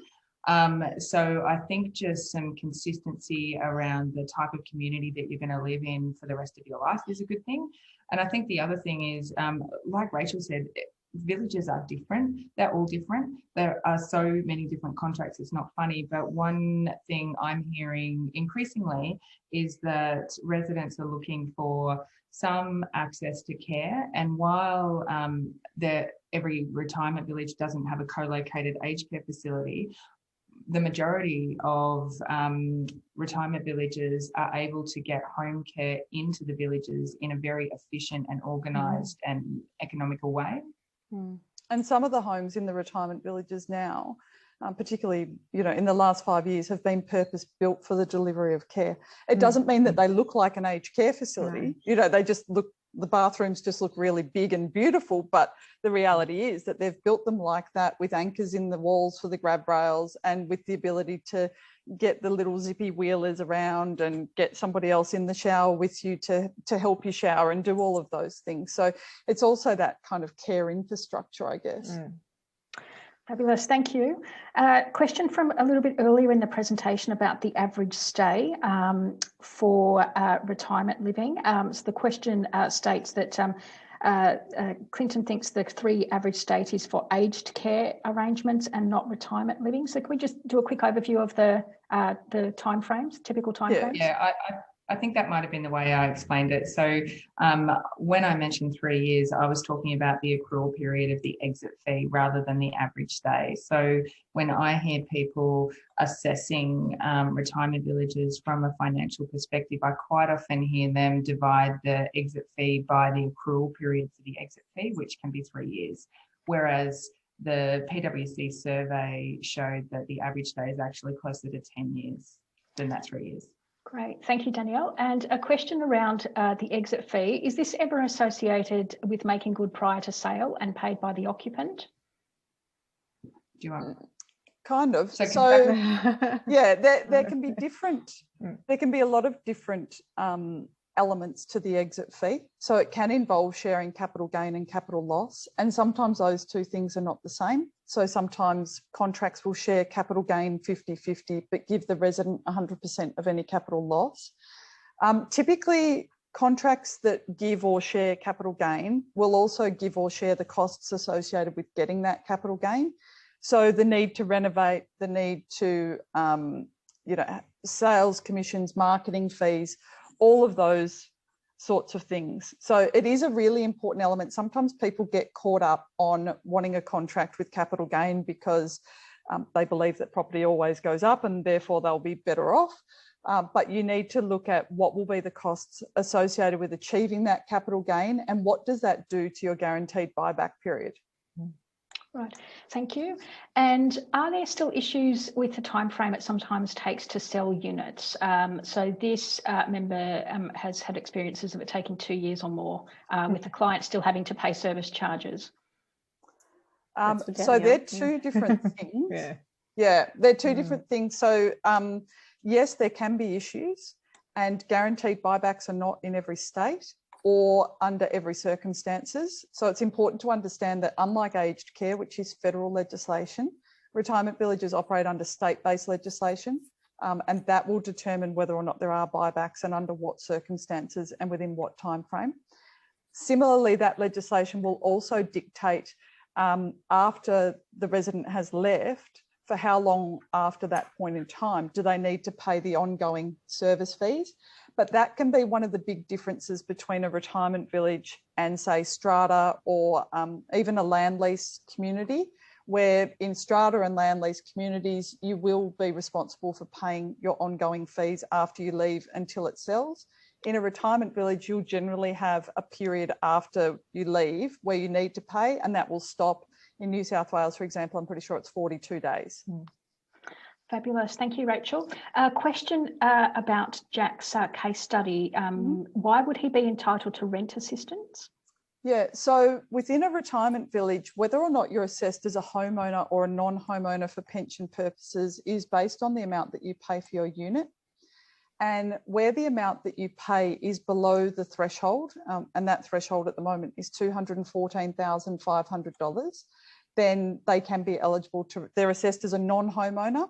So I think just some consistency around the type of community that you're going to live in for the rest of your life is a good thing. And I think the other thing is, like Rachel said, villages are different. They're all different. There are so many different contracts. It's not funny, but one thing I'm hearing increasingly is that residents are looking for some access to care. And while every retirement village doesn't have a co-located aged care facility, the majority of retirement villages are able to get home care into the villages in a very efficient and organised and economical way. And some of the homes in the retirement villages now, particularly, in the last 5 years, have been purpose built for the delivery of care. It doesn't mean that they look like an aged care facility. They just look, the bathrooms just look really big and beautiful, but the reality is that they've built them like that, with anchors in the walls for the grab rails and with the ability to get the little zippy wheelers around and get somebody else in the shower with you to help you shower and do all of those things. So it's also that kind of care infrastructure, I guess. Fabulous, thank you. Question from a little bit earlier in the presentation about the average stay for retirement living. So the question states that Clinton thinks the 3 average state is for aged care arrangements and not retirement living. So can we just do a quick overview of the timeframes, typical timeframes? Yeah, I think that might have been the way I explained it. So when I mentioned 3 years, I was talking about the accrual period of the exit fee rather than the average stay. So when I hear people assessing retirement villages from a financial perspective, I quite often hear them divide the exit fee by the accrual period for the exit fee, which can be 3 years. Whereas the PwC survey showed that the average stay is actually closer to 10 years than that 3 years. Great, thank you, Danielle. And a question around the exit fee. Is this ever associated with making good prior to sale and paid by the occupant? Do you want? Kind of. So yeah, there can be different, there can be a lot of different elements to the exit fee. So it can involve sharing capital gain and capital loss, and sometimes those two things are not the same. So sometimes contracts will share capital gain 50-50, but give the resident 100% of any capital loss. Typically, contracts that give or share capital gain will also give or share the costs associated with getting that capital gain. So the need to renovate, the need to, sales commissions, marketing fees, all of those sorts of things. So it is a really important element. Sometimes people get caught up on wanting a contract with capital gain because they believe that property always goes up and therefore they'll be better off. But you need to look at what will be the costs associated with achieving that capital gain and what does that do to your guaranteed buyback period. Right, thank you. And are there still issues with the time frame it sometimes takes to sell units? So this member has had experiences of it taking 2 years or more, with the client still having to pay service charges. So they're two different things. Yeah, they're two different things. So yes, there can be issues, and guaranteed buybacks are not in every state or under every circumstances. So it's important to understand that unlike aged care, which is federal legislation, retirement villages operate under state-based legislation, and that will determine whether or not there are buybacks and under what circumstances and within what time frame. Similarly, that legislation will also dictate after the resident has left, for how long after that point in time do they need to pay the ongoing service fees. But that can be one of the big differences between a retirement village and, say, strata or even a land lease community, where in strata and land lease communities, you will be responsible for paying your ongoing fees after you leave until it sells. In a retirement village, you'll generally have a period after you leave where you need to pay, and that will stop. In New South Wales, for example, I'm pretty sure it's 42 days. Fabulous. Thank you, Rachel. A question about Jack's case study. Why would he be entitled to rent assistance? Yeah, so within a retirement village, whether or not you're assessed as a homeowner or a non-homeowner for pension purposes is based on the amount that you pay for your unit. And where the amount that you pay is below the threshold, and that threshold at the moment is $214,500, then they can be eligible to, they're assessed as a non-homeowner.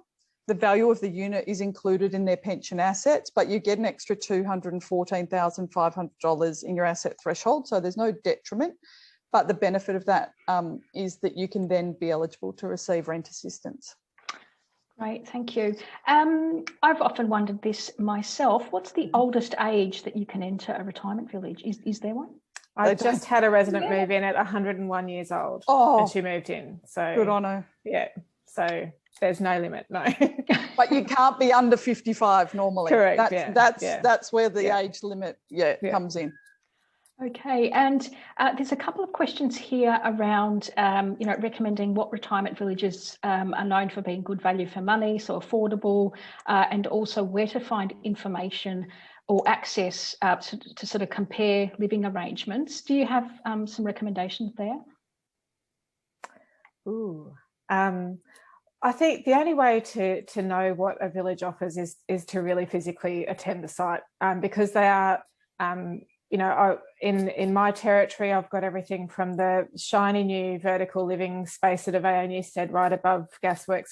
The value of the unit is included in their pension assets, but you get an extra $214,500 in your asset threshold. So there's no detriment, but the benefit of that is that you can then be eligible to receive rent assistance. Great, thank you. I've often wondered this myself. What's the oldest age that you can enter a retirement village? Is there one? I just had a resident move in at 101 years old, and she moved in. So good on her. Yeah, so there's no limit, no. But you can't be under 55 normally. Correct. That's where the age limit comes in. Okay, and there's a couple of questions here around, recommending what retirement villages are known for being good value for money, so affordable, and also where to find information or access to sort of compare living arrangements. Do you have some recommendations there? Ooh, I think the only way to know what a village offers is to really physically attend the site, because they are, in my territory, I've got everything from the shiny new vertical living space at Aveo Newstead right above Gasworks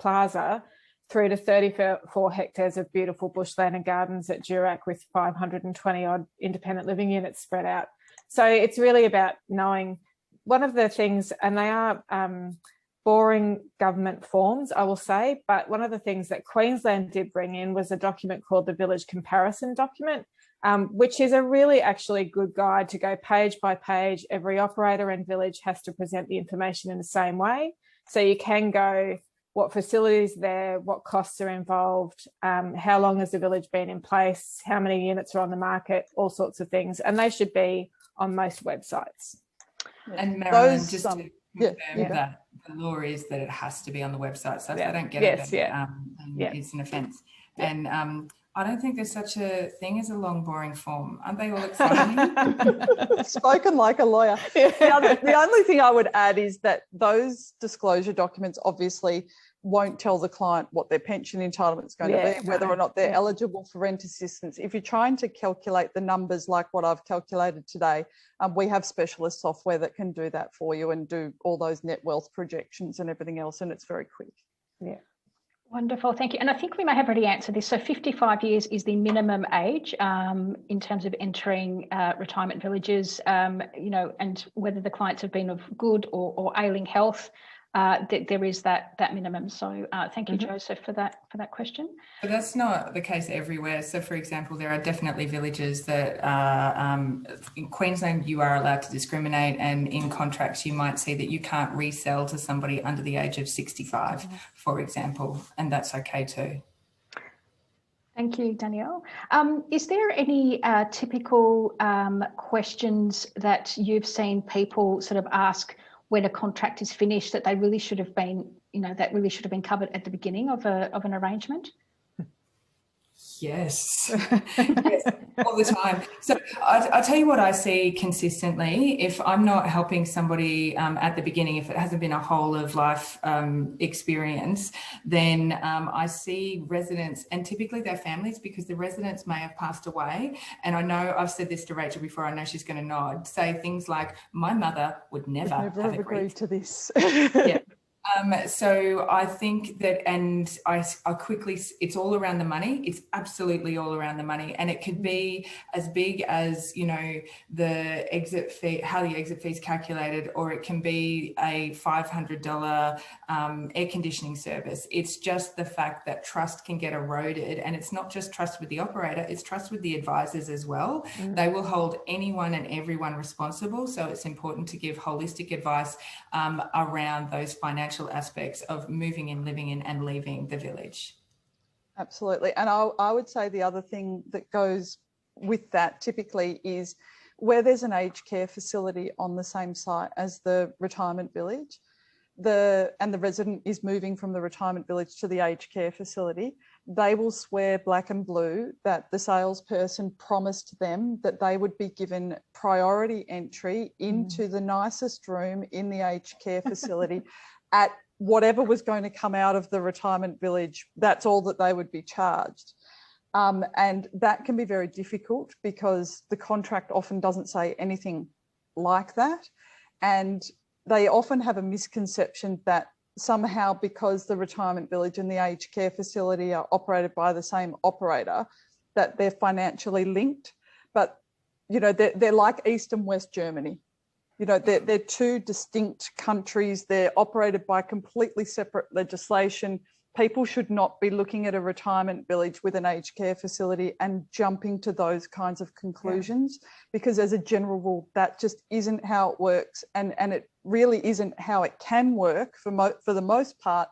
Plaza through to 34 hectares of beautiful bushland and gardens at Durack with 520 odd independent living units spread out. So it's really about knowing one of the things, and they are boring government forms, I will say, but one of the things that Queensland did bring in was a document called the Village Comparison Document, which is a really actually good guide to go page by page. Every operator and village has to present the information in the same way. So you can go what facilities are there, what costs are involved, how long has the village been in place, how many units are on the market, all sorts of things. And they should be on most websites. And Marilyn, just to confirm that the law is that it has to be on the website. So if they don't get it, it's an offence. And I don't think there's such a thing as a long, boring form. Aren't they all exciting? Spoken like a lawyer. The only thing I would add is that those disclosure documents obviously won't tell the client what their pension entitlement is going to be, whether or not they're eligible for rent assistance. If you're trying to calculate the numbers like what I've calculated today, we have specialist software that can do that for you and do all those net wealth projections and everything else, and it's very quick. Yeah. Wonderful, thank you. And I think we may have already answered this. So 55 years is the minimum age in terms of entering retirement villages, and whether the clients have been of good or ailing health, there is that minimum. So thank you, Joseph, for that question. But that's not the case everywhere. So, for example, there are definitely villages that are, in Queensland, you are allowed to discriminate, and in contracts you might see that you can't resell to somebody under the age of 65, for example, and that's okay too. Thank you, Danielle. Is there any typical questions that you've seen people sort of ask when a contract is finished that they really should have been, covered at the beginning of an arrangement? Yes. Yes, all the time. So I'll tell you what I see consistently. If I'm not helping somebody at the beginning, if it hasn't been a whole of life experience, then I see residents, and typically their families, because the residents may have passed away. And I know I've said this to Rachel before, I know she's going to nod, say things like, my mother would never have agreed to this. Yeah. So I think that, and I quickly, it's all around the money. It's absolutely all around the money. And it could be as big as, the exit fee, how the exit fee is calculated, or it can be a $500 air conditioning service. It's just the fact that trust can get eroded, and it's not just trust with the operator, it's trust with the advisors as well. They will hold anyone and everyone responsible. So it's important to give holistic advice around those financial aspects of moving in, living in, and leaving the village. Absolutely. And I would say the other thing that goes with that typically is where there's an aged care facility on the same site as the retirement village, and the resident is moving from the retirement village to the aged care facility, they will swear black and blue that the salesperson promised them that they would be given priority entry into the nicest room in the aged care facility at whatever was going to come out of the retirement village. That's all that they would be charged. And that can be very difficult because the contract often doesn't say anything like that. And they often have a misconception that somehow because the retirement village and the aged care facility are operated by the same operator, that they're financially linked. But, you know, they're like East and West Germany. You know, they're two distinct countries. They're operated by completely separate legislation. People should not be looking at a retirement village with an aged care facility and jumping to those kinds of conclusions, because as a general rule, that just isn't how it works. And it really isn't how it can work for the most part,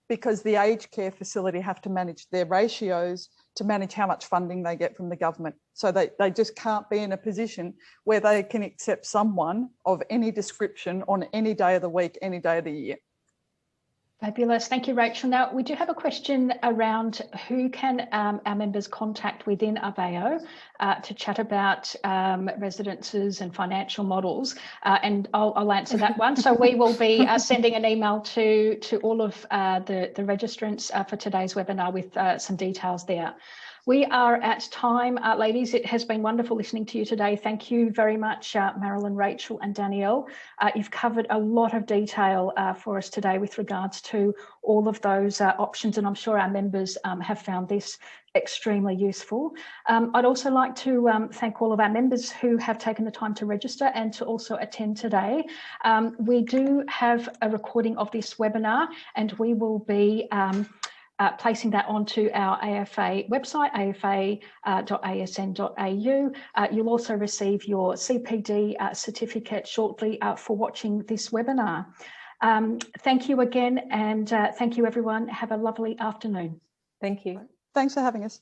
because the aged care facility have to manage their ratios to manage how much funding they get from the government. So they just can't be in a position where they can accept someone of any description on any day of the week, any day of the year. Fabulous. Thank you, Rachel. Now, we do have a question around who can our members contact within Aveo to chat about residences and financial models. And I'll answer that one. So we will be sending an email to all of the registrants for today's webinar with some details there. We are at time, ladies. It has been wonderful listening to you today. Thank you very much, Marilyn, Rachel and Danielle. You've covered a lot of detail for us today with regards to all of those options, and I'm sure our members have found this extremely useful. I'd also like to thank all of our members who have taken the time to register and to also attend today. We do have a recording of this webinar, and we will be placing that onto our AFA website, afa.asn.au. You'll also receive your CPD certificate shortly for watching this webinar. Thank you again, and thank you everyone. Have a lovely afternoon. Thank you. Thanks for having us.